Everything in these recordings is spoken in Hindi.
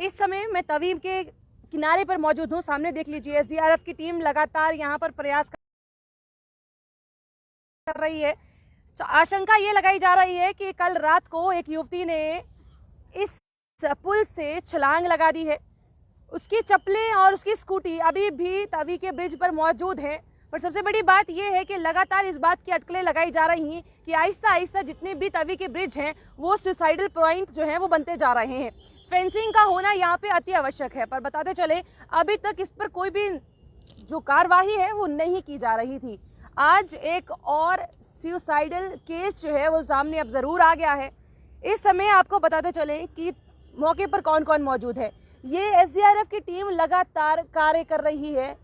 इस समय मैं तवी के किनारे पर मौजूद हूँ। सामने देख लीजिए, एसडीआरएफ की टीम लगातार यहाँ पर प्रयास कर रही है। तो आशंका ये लगाई जा रही है कि कल रात को एक युवती ने इस पुल से छलांग लगा दी है। उसकी चप्पलें और उसकी स्कूटी अभी भी तवी के ब्रिज पर मौजूद है। पर सबसे बड़ी बात यह है कि लगातार इस बात की अटकलें लगाई जा रही हैं कि आहिस्ता आहिस्ता जितने भी तवी के ब्रिज हैं वो सुसाइडल पॉइंट जो है वो बनते जा रहे हैं। फेंसिंग का होना यहाँ पे अति आवश्यक है, पर बताते चले अभी तक इस पर कोई भी जो कार्यवाही है वो नहीं की जा रही थी। आज एक और सुसाइडल केस जो है वो सामने अब जरूर आ गया है। इस समय आपको बताते चले कि मौके पर कौन कौन मौजूद है। ये एसडीआरएफ की टीम लगातार कार्य कर रही है।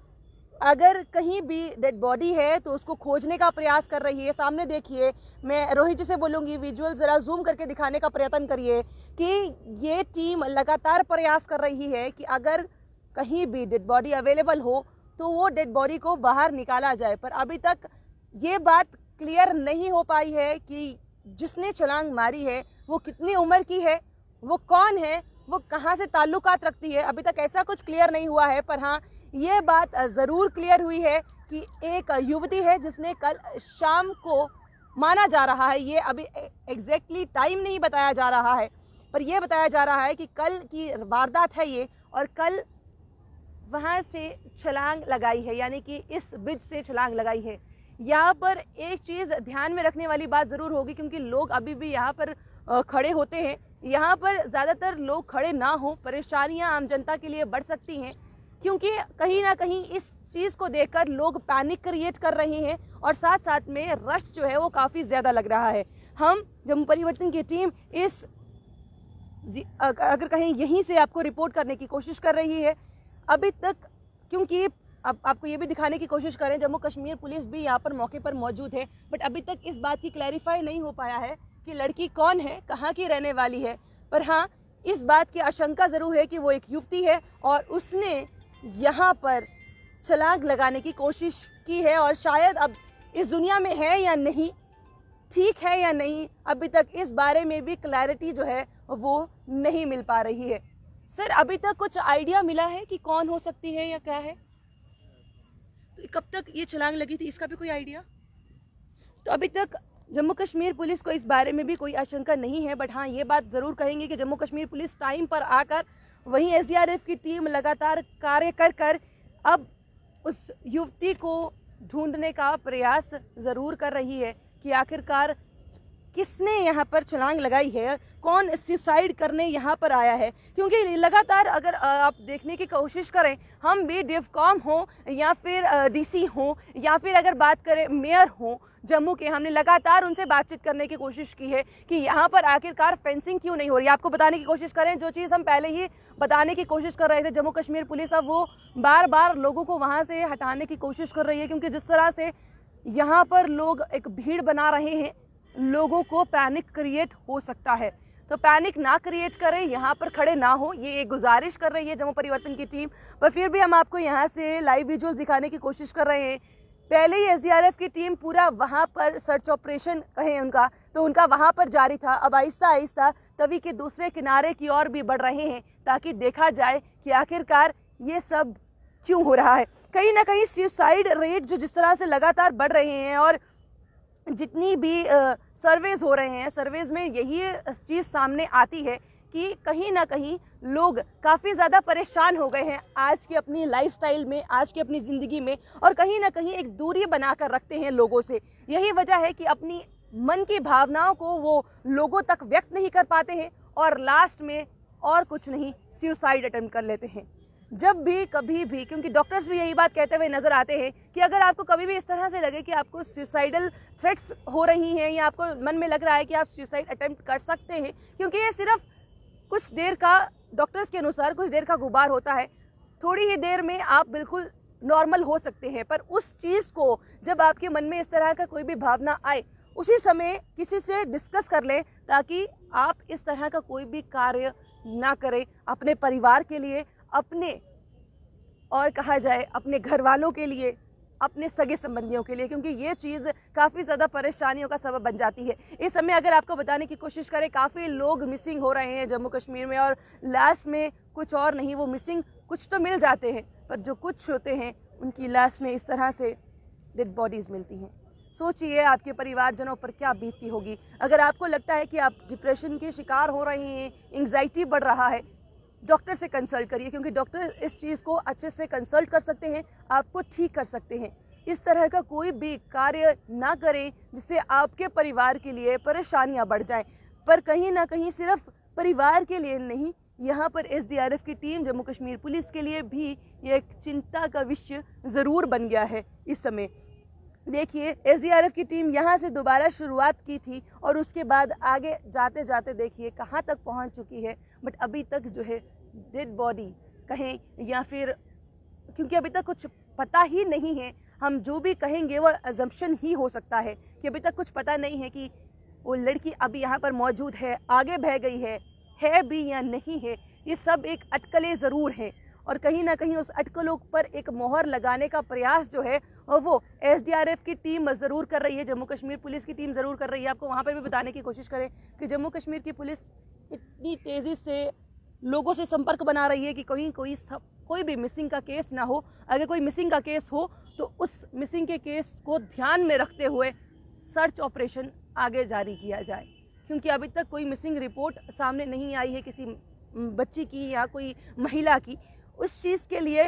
अगर कहीं भी डेड बॉडी है तो उसको खोजने का प्रयास कर रही है। सामने देखिए, मैं रोहित जी से बोलूँगी विजुअल ज़रा जूम करके दिखाने का प्रयत्न करिए कि ये टीम लगातार प्रयास कर रही है कि अगर कहीं भी डेड बॉडी अवेलेबल हो तो वो डेड बॉडी को बाहर निकाला जाए। पर अभी तक ये बात क्लियर नहीं हो पाई है कि जिसने छलांग मारी है वो कितनी उम्र की है, वो कौन है, वो कहाँ से ताल्लुकात रखती है। अभी तक ऐसा कुछ क्लियर नहीं हुआ है। पर हाँ, ये बात ज़रूर क्लियर हुई है कि एक युवती है जिसने कल शाम को माना जा रहा है, ये अभी एग्जैक्टली टाइम नहीं बताया जा रहा है, पर यह बताया जा रहा है कि कल की वारदात है ये, और कल वहाँ से छलांग लगाई है, यानी कि इस ब्रिज से छलांग लगाई है। यहाँ पर एक चीज़ ध्यान में रखने वाली बात ज़रूर होगी, क्योंकि लोग अभी भी यहाँ पर खड़े होते हैं। यहाँ पर ज़्यादातर लोग खड़े ना हों, परेशानियाँ आम जनता के लिए बढ़ सकती हैं, क्योंकि कहीं ना कहीं इस चीज़ को देखकर लोग पैनिक क्रिएट कर रहे हैं और साथ साथ में रश जो है वो काफ़ी ज़्यादा लग रहा है। हम जम्मू परिवर्तन की टीम इस अगर कहीं यहीं से आपको रिपोर्ट करने की कोशिश कर रही है अभी तक, क्योंकि अब आपको ये भी दिखाने की कोशिश करें जम्मू कश्मीर पुलिस भी यहाँ पर मौके पर मौजूद है, बट अभी तक इस बात की क्लैरिफाई नहीं हो पाया है कि लड़की कौन है, कहाँ की रहने वाली है। पर हाँ, इस बात की आशंका ज़रूर है कि वो एक युवती है और उसने यहाँ पर छलांग लगाने की कोशिश की है, और शायद अब इस दुनिया में है या नहीं, ठीक है या नहीं, अभी तक इस बारे में भी क्लैरिटी जो है वो नहीं मिल पा रही है। सर, अभी तक कुछ आइडिया मिला है कि कौन हो सकती है या क्या है? तो कब तक ये छलांग लगी थी, इसका भी कोई आइडिया? तो अभी तक जम्मू कश्मीर पुलिस को इस बारे में भी कोई आशंका नहीं है, बट हाँ, ये बात ज़रूर कहेंगे कि जम्मू कश्मीर पुलिस टाइम पर आकर, वहीं एसडीआरएफ की टीम लगातार कार्य कर अब उस युवती को ढूंढने का प्रयास ज़रूर कर रही है कि आखिरकार किसने यहाँ पर छलांग लगाई है, कौन सुसाइड करने यहाँ पर आया है। क्योंकि लगातार अगर आप देखने की कोशिश करें, हम भी डिवकॉम हो या फिर डीसी हो या फिर अगर बात करें मेयर हो जम्मू के, हमने लगातार उनसे बातचीत करने की कोशिश की है कि यहाँ पर आखिरकार फेंसिंग क्यों नहीं हो रही है। आपको बताने की कोशिश करें, जो चीज़ हम पहले ही बताने की कोशिश कर रहे थे, जम्मू कश्मीर पुलिस अब वो बार बार लोगों को वहाँ से हटाने की कोशिश कर रही है, क्योंकि जिस तरह से यहाँ पर लोग एक भीड़ बना रहे हैं, लोगों को पैनिक क्रिएट हो सकता है। तो पैनिक ना क्रिएट करें, यहाँ पर खड़े ना हो, ये एक गुजारिश कर रही है जम्मू परिवर्तन की टीम। पर फिर भी हम आपको यहाँ से लाइव विजुअल्स दिखाने की कोशिश कर रहे हैं। पहले ही एसडीआरएफ की टीम पूरा वहाँ पर सर्च ऑपरेशन कहें उनका, तो उनका वहाँ पर जारी था। अब आहिस्ता आहिस्ता तवी के दूसरे किनारे की ओर भी बढ़ रहे हैं, ताकि देखा जाए कि आखिरकार ये सब क्यों हो रहा है। कहीं ना कहीं सुसाइड रेट जो जिस तरह से लगातार बढ़ रहे हैं, और जितनी भी सर्वेज हो रहे हैं, सर्वेज में यही चीज़ सामने आती है कि कहीं ना कहीं लोग काफ़ी ज़्यादा परेशान हो गए हैं आज की अपनी लाइफस्टाइल में, आज की अपनी ज़िंदगी में, और कहीं ना कहीं एक दूरी बनाकर रखते हैं लोगों से। यही वजह है कि अपनी मन की भावनाओं को वो लोगों तक व्यक्त नहीं कर पाते हैं, और लास्ट में और कुछ नहीं, सुसाइड अटेम्प्ट कर लेते हैं। जब भी कभी भी, क्योंकि डॉक्टर्स भी यही बात कहते हुए नज़र आते हैं कि अगर आपको कभी भी इस तरह से लगे कि आपको सुसाइडल थ्रेट्स हो रही हैं, या आपको मन में लग रहा है कि आप सुसाइड अटेम्प्ट कर सकते हैं, क्योंकि ये सिर्फ कुछ देर का, डॉक्टर्स के अनुसार कुछ देर का गुबार होता है, थोड़ी ही देर में आप बिल्कुल नॉर्मल हो सकते हैं। पर उस चीज़ को जब आपके मन में इस तरह का कोई भी भावना आए, उसी समय किसी से डिस्कस कर लें, ताकि आप इस तरह का कोई भी कार्य ना करें अपने परिवार के लिए, अपने, और कहा जाए अपने घर वालों के लिए, अपने सगे संबंधियों के लिए, क्योंकि ये चीज़ काफ़ी ज़्यादा परेशानियों का सबब बन जाती है। इस समय अगर आपको बताने की कोशिश करें, काफ़ी लोग मिसिंग हो रहे हैं जम्मू कश्मीर में, और लाश में कुछ और नहीं, वो मिसिंग कुछ तो मिल जाते हैं, पर जो कुछ होते हैं उनकी लाश में इस तरह से डेड बॉडीज़ मिलती हैं। सोचिए आपके परिवारजनों पर क्या बीतती होगी। अगर आपको लगता है कि आप डिप्रेशन के शिकार हो रहे हैं, एंग्जाइटी बढ़ रहा है, डॉक्टर से कंसल्ट करिए, क्योंकि डॉक्टर इस चीज़ को अच्छे से कंसल्ट कर सकते हैं, आपको ठीक कर सकते हैं। इस तरह का कोई भी कार्य ना करें जिससे आपके परिवार के लिए परेशानियां बढ़ जाएं। पर कहीं ना कहीं सिर्फ परिवार के लिए नहीं, यहाँ पर एसडीआरएफ की टीम, जम्मू कश्मीर पुलिस के लिए भी ये एक चिंता का विषय ज़रूर बन गया है इस समय। देखिए, एसडीआरएफ की टीम यहाँ से दोबारा शुरुआत की थी और उसके बाद आगे जाते जाते देखिए कहाँ तक पहुँच चुकी है। बट अभी तक जो है डेड बॉडी कहें या फिर, क्योंकि अभी तक कुछ पता ही नहीं है, हम जो भी कहेंगे वो अजम्पशन ही हो सकता है कि अभी तक कुछ पता नहीं है कि वो लड़की अभी यहाँ पर मौजूद है, आगे बह गई है भी या नहीं है। ये सब एक अटकलें ज़रूर हैं और कहीं ना कहीं उस अटकलों पर एक मोहर लगाने का प्रयास जो है वो एसडीआरएफ की टीम ज़रूर कर रही है, जम्मू कश्मीर पुलिस की टीम ज़रूर कर रही है। आपको वहाँ पर भी बताने की कोशिश करें कि जम्मू कश्मीर की पुलिस इतनी तेज़ी से लोगों से संपर्क बना रही है कि कहीं कोई भी मिसिंग का केस ना हो। अगर कोई मिसिंग का केस हो तो उस मिसिंग के केस को ध्यान में रखते हुए सर्च ऑपरेशन आगे जारी किया जाए, क्योंकि अभी तक कोई मिसिंग रिपोर्ट सामने नहीं आई है किसी बच्ची की या कोई महिला की। उस चीज़ के लिए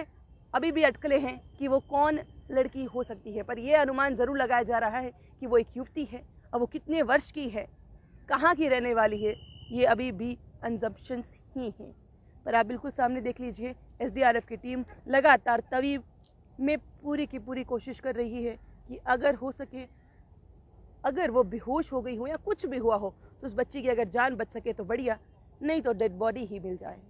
अभी भी अटकलें हैं कि वो कौन लड़की हो सकती है, पर यह अनुमान ज़रूर लगाया जा रहा है कि वो एक युवती है। अब वो कितने वर्ष की है, कहाँ की रहने वाली है, ये अभी भी अनजम्पशंस ही हैं। पर आप बिल्कुल सामने देख लीजिए, एसडीआरएफ की टीम लगातार तवीब में पूरी की पूरी कोशिश कर रही है कि अगर हो सके, अगर वो बेहोश हो गई हो या कुछ भी हुआ हो तो उस बच्ची की अगर जान बच सके तो बढ़िया, नहीं तो डेड बॉडी ही मिल जाए।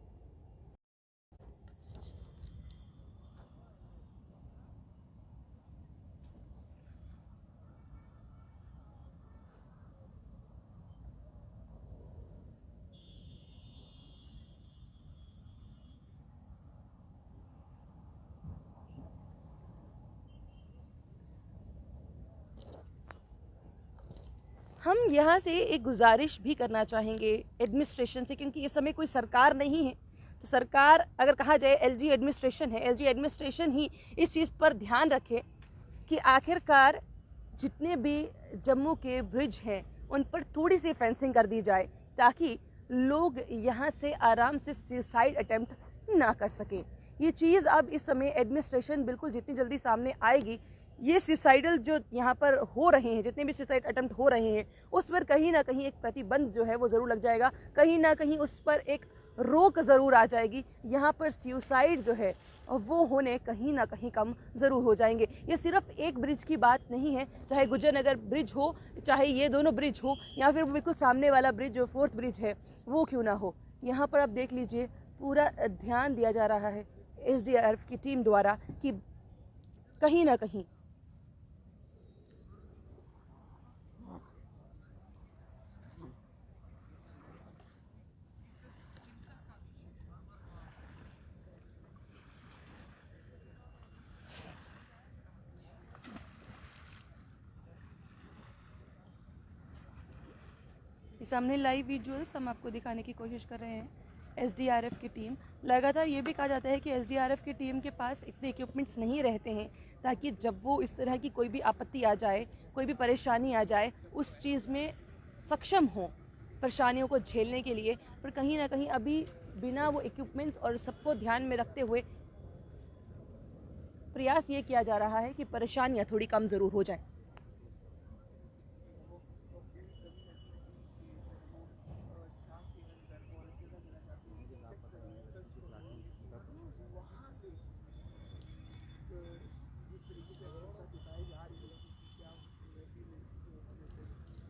हम यहाँ से एक गुजारिश भी करना चाहेंगे एडमिनिस्ट्रेशन से, क्योंकि इस समय कोई सरकार नहीं है, तो सरकार अगर कहा जाए एलजी एडमिनिस्ट्रेशन है, एलजी एडमिनिस्ट्रेशन ही इस चीज़ पर ध्यान रखे कि आखिरकार जितने भी जम्मू के ब्रिज हैं उन पर थोड़ी सी फेंसिंग कर दी जाए, ताकि लोग यहाँ से आराम से सुसाइड अटेम्प्ट ना कर सकें। ये चीज़ अब इस समय एडमिनिस्ट्रेशन बिल्कुल जितनी जल्दी सामने आएगी, ये सुसाइडल जो यहाँ पर हो रहे हैं, जितने भी सुसाइड अटेम्प्ट हो रहे हैं, उस पर कहीं ना कहीं एक प्रतिबंध जो है वो ज़रूर लग जाएगा, कहीं ना कहीं उस पर एक रोक ज़रूर आ जाएगी। यहाँ पर सुसाइड जो है वो होने कहीं ना कहीं कम ज़रूर हो जाएंगे। ये सिर्फ एक ब्रिज की बात नहीं है, चाहे गुजरनगर ब्रिज हो, चाहे ये दोनों ब्रिज हो, या फिर बिल्कुल सामने वाला ब्रिज जो 4th ब्रिज है वो क्यों ना हो। यहाँ पर आप देख लीजिए, पूरा ध्यान दिया जा रहा है एसडीआरएफ की टीम द्वारा कि कहीं ना कहीं सामने लाइव विजुअल्स हम आपको दिखाने की कोशिश कर रहे हैं। एसडीआरएफ की टीम लगातार, ये भी कहा जाता है कि एसडीआरएफ की टीम के पास इतने इक्विपमेंट्स नहीं रहते हैं ताकि जब वो इस तरह की कोई भी आपत्ति आ जाए, कोई भी परेशानी आ जाए, उस चीज़ में सक्षम हो परेशानियों को झेलने के लिए। पर कहीं ना कहीं अभी बिना वो इक्विपमेंट्स और सबको ध्यान में रखते हुए प्रयास ये किया जा रहा है कि परेशानियाँ थोड़ी कम ज़रूर हो जाएं।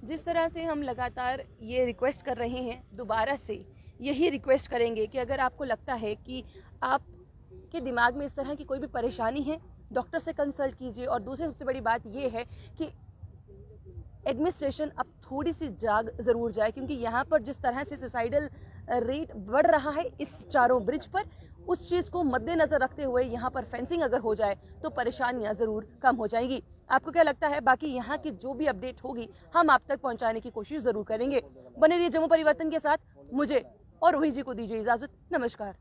जिस तरह से हम लगातार ये रिक्वेस्ट कर रहे हैं, दोबारा से यही रिक्वेस्ट करेंगे कि अगर आपको लगता है कि आपके दिमाग में इस तरह की कोई भी परेशानी है, डॉक्टर से कंसल्ट कीजिए। और दूसरी सबसे बड़ी बात ये है कि एडमिनिस्ट्रेशन अब थोड़ी सी जाग ज़रूर जाए, क्योंकि यहाँ पर जिस तरह से सुसाइडल रेट बढ़ रहा है इस चारों ब्रिज पर, उस चीज़ को मद्देनजर रखते हुए यहाँ पर फेंसिंग अगर हो जाए तो परेशानियाँ ज़रूर कम हो जाएंगी। आपको क्या लगता है? बाकी यहाँ की जो भी अपडेट होगी हम आप तक पहुँचाने की कोशिश ज़रूर करेंगे। बने रहिए जम्मू परिवर्तन के साथ। मुझे और रोहित जी को दीजिए इजाज़त। नमस्कार।